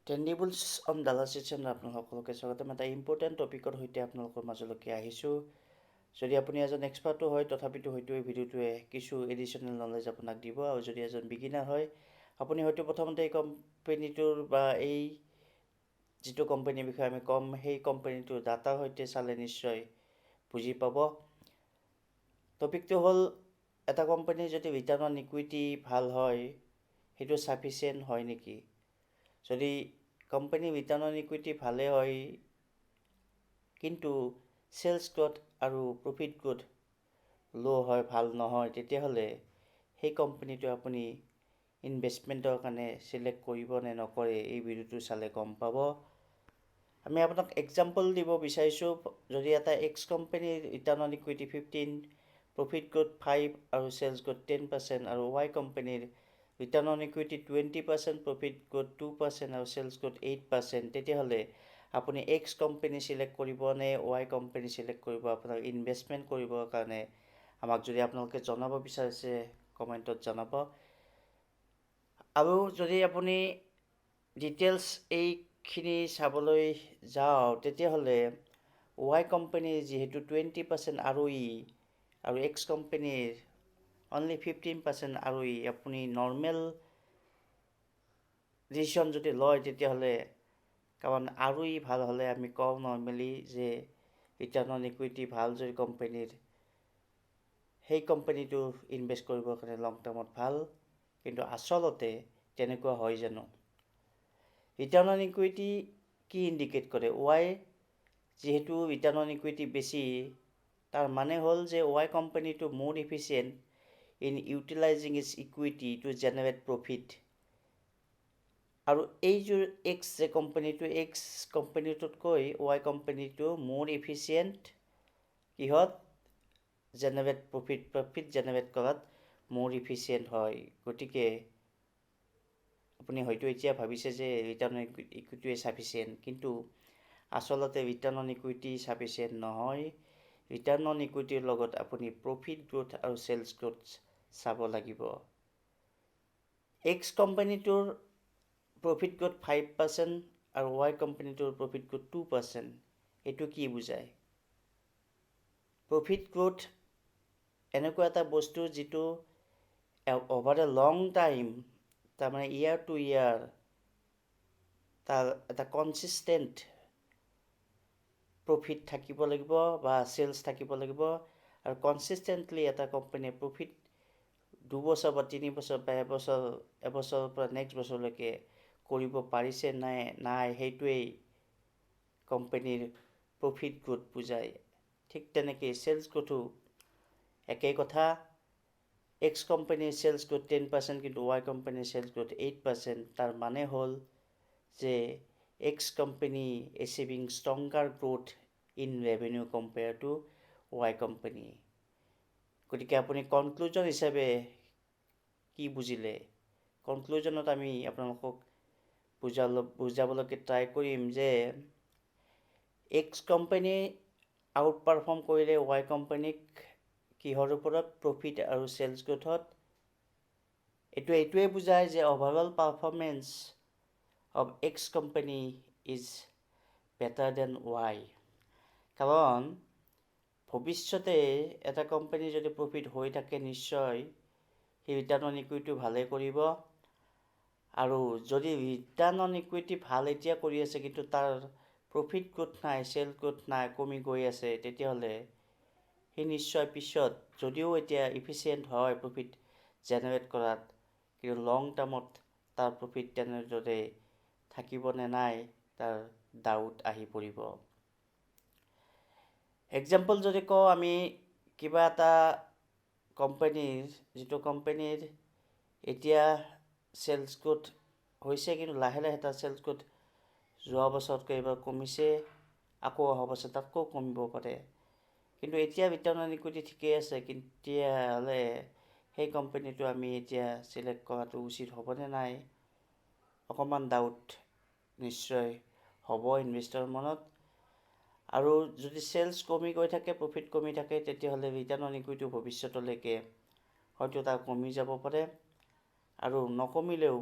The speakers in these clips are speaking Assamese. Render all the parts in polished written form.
ট্ৰেণ্ডিবলছ অন ডালাছ চেনেল আপোনালোক সকলোকে স্বাগতম। এটা ইম্পৰ্টেণ্ট টপিকৰ সৈতে আপোনালোকৰ মাজলৈকে আহিছোঁ। যদি আপুনি এজন এক্সপাৰ্টো হয় তথাপিতো হয়তো এই ভিডিঅ'টোৱে কিছু এডিশ্যনেল নলেজ আপোনাক দিব, আৰু যদি এজন বিগিনাৰ হয় আপুনি হয়তো প্ৰথমতে এই কোম্পেনীটোৰ বা এই যিটো কোম্পানীৰ বিষয়ে আমি ক'ম সেই কোম্পানীটোৰ ডাটাৰ সৈতে চালে নিশ্চয় বুজি পাব। টপিকটো হ'ল এটা কোম্পানীৰ যদি ৰিটাৰ্ণ অন ইকুইটি ভাল হয় সেইটো ছাফিচিয়েণ্ট হয় নেকি। যদি কোম্পানী ৰিটাৰ্ণ অন ইকুইটি ভালে হয় কিন্তু চেলছ গ্ৰথ আৰু প্ৰফিট গ্ৰথ ল' হয়, ভাল নহয়, তেতিয়াহ'লে সেই কোম্পানীটো আপুনি ইনভেষ্টমেণ্টৰ কাৰণে চিলেক্ট কৰিব নে নকৰে এই ভিডিঅ'টো চালে গম পাব। আমি আপোনাক এক্সাম্পল দিব বিচাৰিছোঁ। যদি এটা এক্স কোম্পানীৰ return on equity 15, profit growth 5 আৰু চেলছ গ্ৰথ 10%, আৰু ৱাই কোম্পানীৰ return on equity 20%, profit growth 2% আৰু চেলছ গ্ৰথ 8%, তেতিয়াহ'লে আপুনি এক্স কোম্পানী চিলেক্ট কৰিব নে ৱাই কোম্পানী চিলেক্ট কৰিব আপোনাৰ ইনভেষ্টমেণ্ট কৰিবৰ কাৰণে। আমাক যদি আপোনালোকে জনাব বিচাৰিছে কমেণ্টত জনাব। আৰু যদি আপুনি ডিটেইলছ এইখিনি চাবলৈ যাওঁ তেতিয়াহ'লে ৱাই কোম্পানীৰ যিহেতু 20% ROE আৰু এক্স কোম্পানীৰ অনলি 15% ROE, আপুনি নৰ্মেল ডিচিশ্যন যদি লয় তেতিয়াহ'লে, কাৰণ ROE ভাল হ'লে আমি কওঁ নৰ্মেলি যে ৰিটাৰ্ণ অন ইকুইটি ভাল যদি কোম্পানীৰ সেই কোম্পানীটো ইনভেষ্ট কৰিবৰ কাৰণে লং টাৰ্মত ভাল। কিন্তু আচলতে তেনেকুৱা হয় জানো? ৰিটাৰ্ণ অন ইকুইটি কি ইণ্ডিকেট কৰে? ৱাই যিহেতু ৰিটাৰ্ণ অন ইকুইটি বেছি, তাৰ মানে হ'ল যে ৱাই কোম্পানীটো মোৰ ইফিচিয়েণ্ট in utilizing its equity to generate profit, আৰু এই যে এক্স যে কোম্পানীটো, এক্স কোম্পানীটোতকৈ ৱাই কোম্পানীটো মোৰ ইফিচিয়েণ্ট কিহত? প্ৰফিট জেনেৰেট কৰাত মোৰ ইফিচিয়েণ্ট হয়। গতিকে আপুনি হয়তো এতিয়া ভাবিছে যে ৰিটাৰ্ণ অন ইকুইটিয়ে ছাফিচিয়েণ্ট, কিন্তু আচলতে ৰিটাৰ্ণ অন ইকুইটি ছাফিচিয়েণ্ট নহয়। ৰিটাৰ্ণ অন ইকুইটিৰ লগত আপুনি প্ৰফিট গ্ৰথ আৰু চেলছ গ্ৰথ চাব লাগিব। এক্স কোম্পানীটোৰ প্ৰফিট গ্ৰথ 5% আৰু ৱাই কোম্পানীটোৰ প্ৰফিট গ্ৰথ 2%, এইটো কি বুজায়? প্ৰফিট গ্ৰথ এনেকুৱা এটা বস্তু যিটো অভাৰ এ লং টাইম, তাৰমানে ইয়াৰ টু ইয়াৰ তাৰ এটা কনচিষ্টেণ্ট প্ৰফিট থাকিব লাগিব বা চেলছ থাকিব লাগিব, আৰু কনচিষ্টেণ্টলি এটা কোম্পানীয়ে প্ৰফিট 2 বছৰ বা 3 বছৰ বা এবছৰৰ পৰা নেক্সট বছৰলৈকে কৰিব পাৰিছে নাই সেইটোৱেই কোম্পানীৰ প্ৰফিট গ্ৰথ বুজায়। ঠিক তেনেকৈ চেলছ গ্ৰথো একেই কথা। এক্স কোম্পানীৰ চেলছ গ্ৰথ 10% কিন্তু ৱাই কোম্পানীৰ চেলছ গ্ৰথ 8%, তাৰ মানে হ'ল যে X company achieving stronger growth in revenue compared to Y company. গতিকে আপুনি কনক্লুজন হিচাপে কি বুজিলে? কনক্লুজনত আমি আপোনালোকক বুজাবলৈকে ট্ৰাই কৰিম যে এক্স কোম্পানী আউট পাৰফৰ্ম কৰিলে ৱাই কোম্পানীক কিহৰ ওপৰত? প্ৰফিট আৰু চেলছ গ্ৰথত। এইটোৱে বুজায় যে overall performance of X company is better than Y. কাৰণ ভৱিষ্যতে এটা কোম্পানী যদি প্ৰফিট হৈ থাকে নিশ্চয় সেই ৰিটাৰ্ণ অন ইকুইটি ভালেই কৰিব, আৰু যদি ৰিটাৰ্ণ অন ইকুইটি ভাল এতিয়া কৰি আছে কিন্তু তাৰ প্ৰফিট গ্ৰথ নাই, চেল গ্ৰথ নাই, কমি গৈ আছে, তেতিয়াহ'লে সি নিশ্চয় পিছত যদিও এতিয়া ইফিচিয়েণ্ট হয় প্ৰফিট জেনেৰেট কৰাত, কিন্তু লং টাৰ্মত তাৰ প্ৰফিট তেনেদৰে থাকিব নে নাই তাৰ ডাউট আহি পৰিব। এক্সাম্পল যদি কওঁ, আমি কিবা এটা কোম্পানীৰ যিটো কোম্পানীৰ এতিয়া চেলছ গ্ৰথ হৈছে কিন্তু লাহে লাহে তাৰ চেলছ গ্ৰথ যোৱা বছৰতকৈ এইবাৰ কমিছে, আকৌ অহা বছৰ তাতকৈ কমিব পাৰে, কিন্তু এতিয়া ৰিটাৰ্ণ অন ইকুইটি ঠিকেই আছে, তেতিয়াহ'লে সেই কোম্পানীটো আমি এতিয়া চিলেক্ট কৰাটো উচিত হ'বনে নাই? অকণমান ডাউট নিশ্চয় হ'ব ইনভেষ্টৰৰ মনত। আৰু যদি চেলছ কমি গৈ থাকে, প্ৰফিট কমি থাকে, তেতিয়াহ'লে ৰিটাৰ্ণ অন ইকুইটি ভৱিষ্যতলৈকে হয়তো তাৰ কমি যাব পাৰে, আৰু নকমিলেও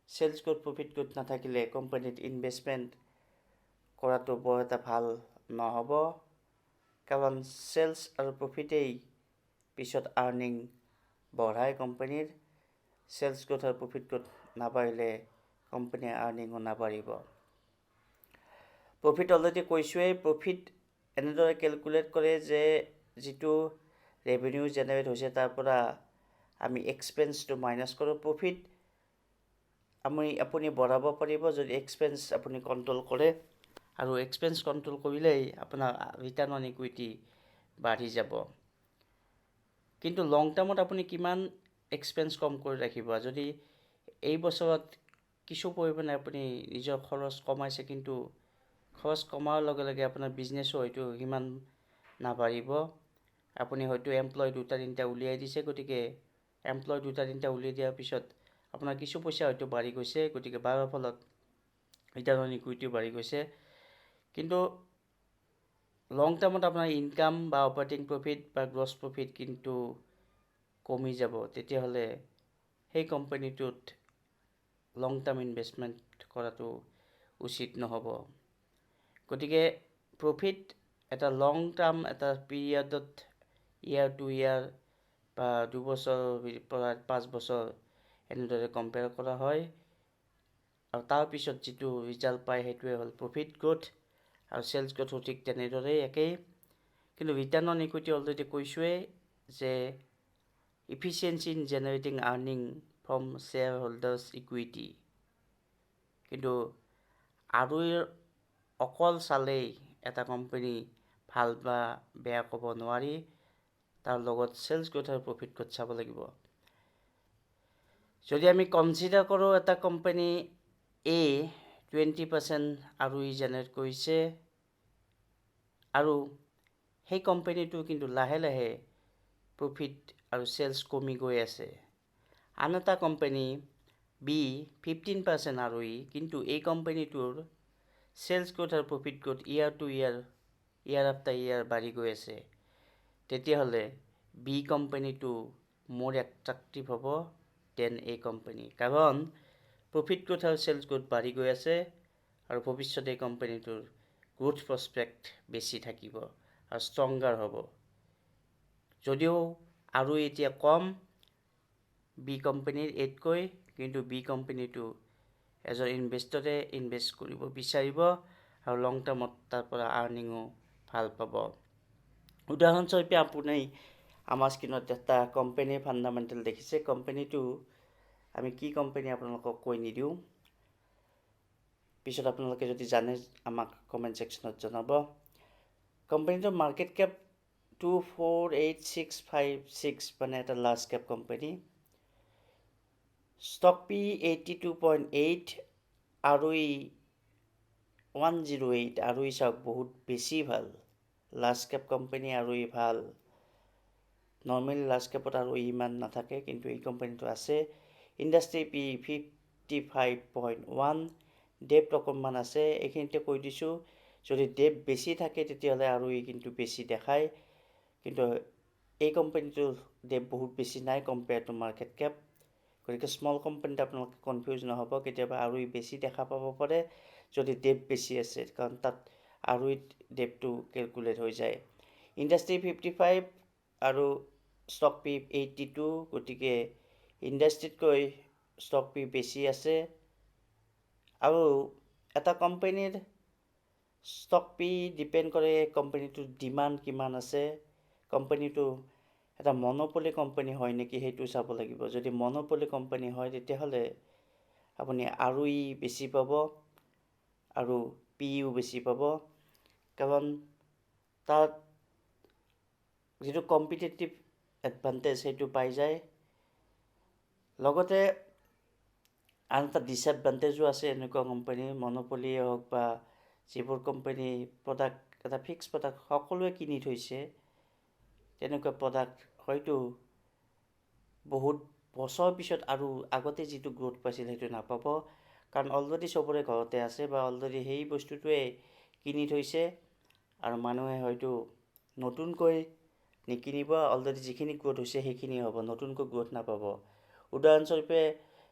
চেলছ গ্ৰোথ প্ৰফিট গ্ৰোথ নাথাকিলে কোম্পানীত ইনভেষ্টমেণ্ট কৰাটো বৰ এটা ভাল নহ'ব, কাৰণ চেলছ আৰু প্ৰফিটেই পিছত আৰ্নিং বঢ়ায় কোম্পানীৰ। চেলছ গ্ৰোথ আৰু প্ৰফিট গ্ৰোথ নাবাঢ়িলে কোম্পানীৰ আৰ্নিঙো নাবাঢ়িব। প্ৰফিট অলৰেডি কৈছোঁৱেই, প্ৰফিট এনেদৰে কেলকুলেট কৰে যে যিটো ৰেভিনিউ জেনেৰেট হৈছে তাৰ পৰা আমি এক্সপেন্সটো মাইনাছ কৰোঁ। প্ৰফিট আপুনি বঢ়াব পাৰিব যদি এক্সপেন্স আপুনি কণ্ট্ৰল কৰে, আৰু এক্সপেন্স কণ্ট্ৰল কৰিলেই আপোনাৰ ৰিটাৰ্ণ অন ইকুইটি বাঢ়ি যাব। কিন্তু লং টাৰ্মত আপুনি কিমান এক্সপেন্স কম কৰি ৰাখিব? যদি এই বছৰত কিছু পৰিমাণে আপুনি নিজৰ খৰচ কমাইছে, কিন্তু খৰচ কমাৰ লগে লগে আপোনাৰ বিজনেছো হয়তো সিমান নাবাঢ়িব। আপুনি হয়তো এমপ্লয় 2-3টা উলিয়াই দিছে, গতিকে এমপ্লয় 2-3টা উলিয়াই দিয়াৰ পিছত আপোনাৰ কিছু পইচা হয়তো বাঢ়ি গৈছে, গতিকে বাঢ়াৰ ফলত ৰিটাৰ্ণ অন ইকুইটিও বাঢ়ি গৈছে। কিন্তু লং টাৰ্মত আপোনাৰ ইনকাম বা অপাৰেটিং প্ৰফিট বা গ্ৰছ প্ৰফিট কিন্তু কমি যাব। তেতিয়াহ'লে সেই কোম্পানীটোত লং টাৰ্ম ইনভেষ্টমেণ্ট কৰাটো উচিত নহ'ব। গতিকে প্ৰফিট এটা লং টাৰ্ম এটা পিৰিয়ডত ইয়াৰ 2 ইয়াৰ বা 2 বছৰ পৰা 5 বছৰ এনেদৰে কম্পেয়াৰ কৰা হয়, আৰু তাৰপিছত যিটো ৰিজাল্ট পায় সেইটোৱে হ'ল প্ৰফিট গ্ৰোথ। আৰু চেলছ গ্ৰোথো ঠিক তেনেদৰেই একেই। কিন্তু ৰিটাৰ্ণ অন ইকুইটি অলৰেডি কৈছোঁৱেই যে efficiency in generating earning from share holders equity. কিন্তু আৰু অকল চালেই এটা কোম্পানী ভাল বা বেয়া ক'ব নোৱাৰি, তাৰ লগত চেলছ গ্ৰোথ আৰু প্ৰফিট গ্ৰোথ চাব লাগিব। যদি আমি কনচিডাৰ কৰোঁ এটা কোম্পানী A 20% ROE জেনেৰেট কৰিছে, আৰু সেই কোম্পানীটো কিন্তু লাহে লাহে প্ৰফিট আৰু চেলছ কমি গৈ আছে। আন এটা কোম্পানী B 15% ROE, কিন্তু এই কোম্পানীটোৰ চেলছ গ্ৰোথ আৰু প্ৰফিট গ্ৰোথ ইয়াৰ আফটাৰ ইয়াৰ বাঢ়ি গৈ আছে। তেতিয়াহ'লে B কোম্পানীটো মোৰ এট্ৰাক্টিভ হ'ব দেন A কোম্পানী, কাৰণ প্ৰফিট গ্ৰোথ আৰু চেলছ গ্ৰোথ বাঢ়ি গৈ আছে, আৰু ভৱিষ্যতে এই কোম্পানীটোৰ গ্ৰোথ প্ৰস্পেক্ট বেছি থাকিব আৰু ষ্ট্ৰংগাৰ হ'ব। যদিও আৰু এতিয়া কম B কোম্পানীৰ এতকৈ, কিন্তু B কোম্পানীটো এজন ইনভেষ্টৰে ইনভেষ্ট কৰিব বিচাৰিব আৰু লং টাৰ্মত তাৰ পৰা আৰ্নিঙো ভাল পাব। উদাহৰণস্বৰূপে আপুনি আমাৰ স্ক্ৰীণত এটা কোম্পানীৰ ফাণ্ডামেণ্টেল দেখিছে। কোম্পানীটো আমি কি কোম্পানী আপোনালোকক কৈ নিদিওঁ, পিছত আপোনালোকে যদি জানে আমাক কমেণ্ট ছেকশ্যনত জনাব। কোম্পানীটোৰ মাৰ্কেট কেপ 248,656, মানে এটা large cap company. Stock P 82.8, ROE 108। ROE চাওক, বহুত বেছি ভাল। লাৰ্জ কেপ কোম্পানী ROE ভাল। নৰ্মেলি লাৰ্জ কেপত ROE ইমান নাথাকে, কিন্তু এই কোম্পানীটো আছে। ইণ্ডাষ্ট্ৰি পি 55.1, ডেপ্ট অকণমান আছে। এইখিনিতে কৈ দিছোঁ, যদি ডেপ্ট বেছি থাকে তেতিয়াহ'লে ROE কিন্তু বেছি দেখায়, কিন্তু এই কোম্পানীটোৰ ডেপ্ট বহুত বেছি নাই কম্পেয়াৰ টু মাৰ্কেট কেপ। গতিকে স্মল কোম্পানীত আপোনালোকে কনফিউজ নহ'ব, কেতিয়াবা ROE বেছি দেখা পাব পাৰে যদি ডেপ্ট বেছি আছে, কাৰণ তাত ROE ডেপ্টটো কেলকুলেট হৈ যায়। ইণ্ডাষ্ট্ৰি 55 আৰু ষ্টক পি 82, গতিকে ইণ্ডাষ্ট্ৰিতকৈ ষ্টক পি বেছি আছে। আৰু এটা কোম্পানীৰ ষ্টক পি ডিপেণ্ড কৰে কোম্পানীটোৰ ডিমাণ্ড কিমান আছে, কোম্পানীটো এটা মনোপলি কোম্পানী হয় নেকি সেইটো চাব লাগিব। যদি মনোপলি কোম্পানী হয় তেতিয়াহ'লে আপুনি ROE বেছি পাব আৰু PU বেছি পাব, কাৰণ তাত যিটো কম্পিটিটিভ এডভান্টেজ সেইটো পাই যায়। লগতে আন এটা ডিছএডভান্টেজো আছে এনেকুৱা কোম্পানীৰ, মনোপলিয়ে হওক বা যিবোৰ কোম্পানী প্ৰডাক্ট এটা ফিক্স প্ৰডাক্ট সকলোৱে কিনি থৈছে, তেনেকুৱা প্ৰডাক্ট হয়তো বহুত বছৰ পিছত আৰু আগতে যিটো গ্ৰোথ পাইছিল সেইটো নাপাব, কাৰণ অলৰেডি চবৰে ঘৰতে আছে বা অলৰেডি সেই বস্তুটোৱে কিনি থৈছে, আৰু মানুহে হয়তো নতুনকৈ নিকিনিব। অলৰেডি যিখিনি গ্ৰোথ হৈছে সেইখিনি হ'ব, নতুনকৈ গ্ৰোথ নাপাব। উদাহৰণস্বৰূপে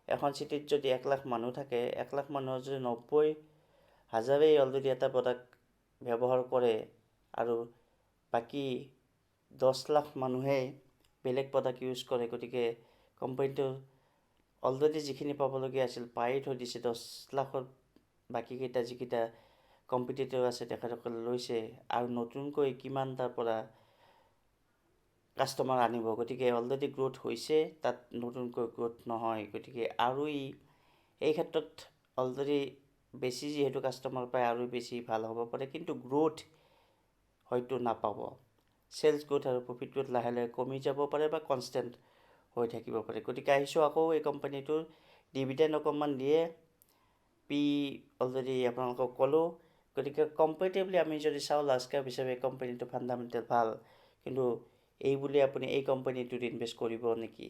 এখন চিটিত যদি 1 লাখ মানুহ থাকে, 1 লাখ মানুহৰ যদি 90,000 অলৰেডি এটা প্ৰডাক্ট ব্যৱহাৰ কৰে আৰু বাকী 10 লাখ মানুহে বেলেগ প্ৰডাক্ট ইউজ কৰে, গতিকে কোম্পানীটো অলৰেডি যিখিনি পাবলগীয়া আছিল পায়ে থৈ দিছে। 10 লাখৰ বাকীকেইটা যিকেইটা কম্পিটিটৰ আছে তেখেতসকলে লৈছে আৰু নতুনকৈ কিমান তাৰ পৰা কাষ্টমাৰ আনিব। গতিকে অলৰেডি গ্ৰোথ হৈছে, তাত নতুনকৈ গ্ৰোথ নহয়। গতিকে আৰু এই ক্ষেত্ৰত অলৰেডি বেছি যিহেতু কাষ্টমাৰ পায় আৰু বেছি ভাল হ'ব পাৰে, কিন্তু গ্ৰোথ হয়তো নাপাব। চেলছ গ্ৰোথ আৰু প্ৰফিট গ্ৰোথ লাহে লাহে কমি যাব পাৰে বা কনষ্টেণ্ট হৈ থাকিব পাৰে। গতিকে আহিছোঁ আকৌ এই কোম্পানীটোৰ ডিভিডেণ্ড অকণমান দিয়ে, পি অলৰেডি আপোনালোকক ক'লোঁ। গতিকে কম্পেৰেটিভলি আমি যদি চাওঁ লাৰ্জ কেপ হিচাপে কোম্পানীটো ফাণ্ডামেণ্টেল ভাল, কিন্তু এই বুলি আপুনি এই কোম্পানীটোত ইনভেষ্ট কৰিব নেকি?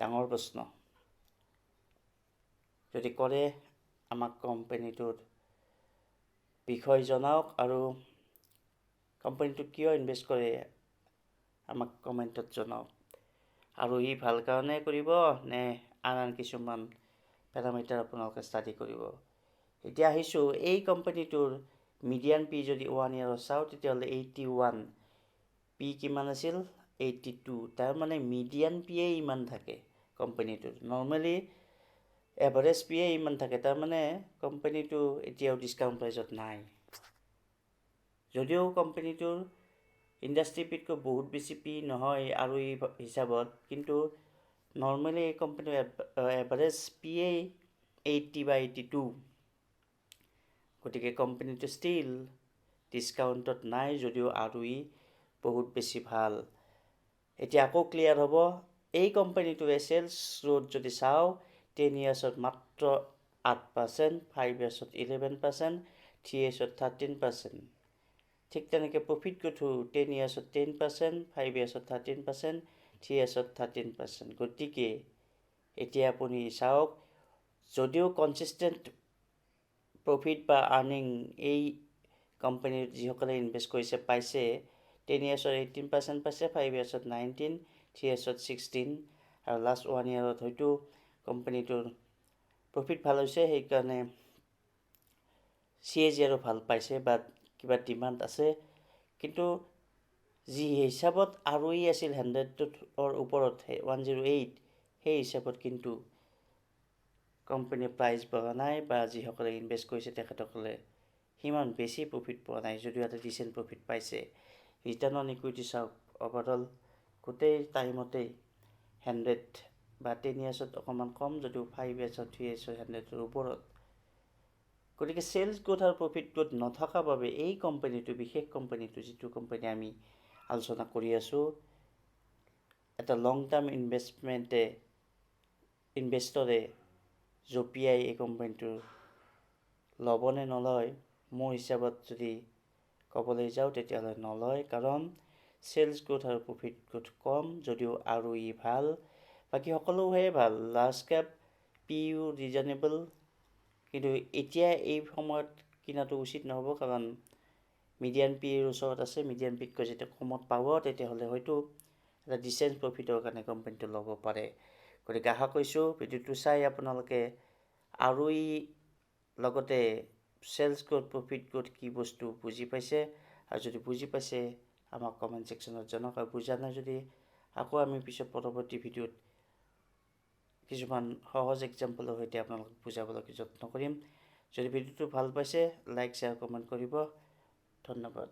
ডাঙৰ প্ৰশ্ন। যদি কৰে আমাক কোম্পানীটোৰ বিষয় জনাওক আৰু কোম্পানীটোত কিয় ইনভেষ্ট কৰে আমাক কমেণ্টত জনাওক। আৰু ই ভাল কাৰণে কৰিব নে আন কিছুমান পেৰামিটাৰ আপোনালোকে ষ্টাডি কৰিব। এতিয়া আহিছোঁ এই কোম্পানীটোৰ মিডিয়ান পি যদি 1 ইয়াৰত চাওঁ তেতিয়াহ'লে 81, পি কিমান আছিল 82। তাৰমানে মিডিয়ান পিয়ে ইমান থাকে কোম্পানীটোৰ, নৰ্মেলি এভাৰেজ পিয়ে ইমান থাকে। তাৰমানে কোম্পানীটো এতিয়াও ডিছকাউণ্ট প্ৰাইজত নাই। যদিও কোম্পানীটোৰ ইণ্ডাষ্ট্ৰি পিতকৈ বহুত বেছি পি নহয় আৰু এই হিচাপত, কিন্তু নৰ্মেলি এই কোম্পানীৰ এভাৰেজ পিয়ে 80 বা 82। গতিকে কোম্পানীটো ষ্টিল ডিছকাউণ্টত নাই, যদিও আৰু বহুত বেছি ভাল। এতিয়া আকৌ ক্লিয়াৰ হ'ব, এই কোম্পানীটোৱে চেলছ গ্ৰোথ যদি চাওঁ 10 ইয়াৰ্ছত মাত্ৰ 8%, 5 ইয়াৰ্ছত 11%, 3 ইয়াৰ্ছত 13%। ঠিক তেনেকৈ প্ৰফিট গ্ৰোথো 10 ইয়াৰ্ছত 10%, 5 ইয়াৰ্ছত 13%, 3 ইয়াৰ্ছত 13%। গতিকে এতিয়া আপুনি চাওক, যদিও কনচিষ্টেণ্ট প্ৰফিট বা আৰ্নিং এই কোম্পানীৰ যিসকলে ইনভেষ্ট কৰিছে পাইছে, 10 ইয়াৰ্ছত 18% পাইছে, 5 ইয়াৰ্ছত 19, 3 ইয়াৰ্ছত 16 আৰু লাষ্ট 1 ইয়াৰত হয়তো কোম্পানীটোৰ প্ৰফিট ভাল হৈছে, সেইকাৰণে CAGR ভাল পাইছে বা কিবা ডিমাণ্ড আছে। কিন্তু যি হিচাপত আৰু আছিল 100ৰ ওপৰত 108, সেই হিচাপত কিন্তু কোম্পানীৰ প্ৰাইচ বঢ়া নাই বা যিসকলে ইনভেষ্ট কৰিছে তেখেতসকলে সিমান বেছি প্ৰফিট পোৱা নাই, যদিও এটা ডিচেণ্ট প্ৰফিট পাইছে। ৰিটাৰ্ণ অন ইকুইটি চাওক, অভাৰঅল গোটেই টাইমতেই 100 বা 10 ইয়াৰ্ছত অকণমান কম, যদিও 5 ইয়াৰ্ছত 3 ইয়াৰ্ছত 100ৰ ওপৰত। গতিকে চেলছ গ্ৰোথ আৰু প্ৰফিট গ্ৰোথ নথকাৰ বাবে এই কোম্পানীটো, বিশেষ কোম্পানীটো যিটো কোম্পানী আমি আলোচনা কৰি আছোঁ, এটা লং টাৰ্ম ইনভেষ্টৰে জঁপিয়াই এই কোম্পানীটো ল'বনে নলয়, মোৰ হিচাপত যদি ক'বলৈ যাওঁ তেতিয়াহ'লে নলয়। কাৰণ চেলছ গ্ৰোথ আৰু প্ৰফিট গ্ৰোথ কম, যদিও আৰু ভাল, বাকী সকলোহে ভাল। Large cap P U reasonable, কিন্তু এতিয়া এই সময়ত কিনাটো উচিত নহ'ব, কাৰণ মিডিয়ান পিৰ ওচৰত আছে। মিডিয়ান পিতকৈ যেতিয়া কমত পাব তেতিয়াহ'লে হয়তো এটা ডিচেণ্ট প্ৰফিটৰ কাৰণে কোম্পানীটো ল'ব পাৰে। গতিকে আশা কৰিছোঁ ভিডিঅ'টো চাই আপোনালোকে আৰু লগতে চেলছ গ্ৰোথ প্ৰফিট গ্ৰোথ কি বস্তু বুজি পাইছে, আৰু যদি বুজি পাইছে আমাক কমেণ্ট ছেকশ্যনত জনাওক। আৰু বুজা নাই যদি আকৌ আমি পিছত পৰৱৰ্তী ভিডিঅ'ত কিছুমান সহজ এক্সাম্পলৰ সৈতে আপোনালোকক বুজাবলৈ যত্ন কৰিম। যদি ভিডিঅ'টো ভাল পাইছে লাইক শ্বেয়াৰ কমেণ্ট কৰিব। ধন্যবাদ।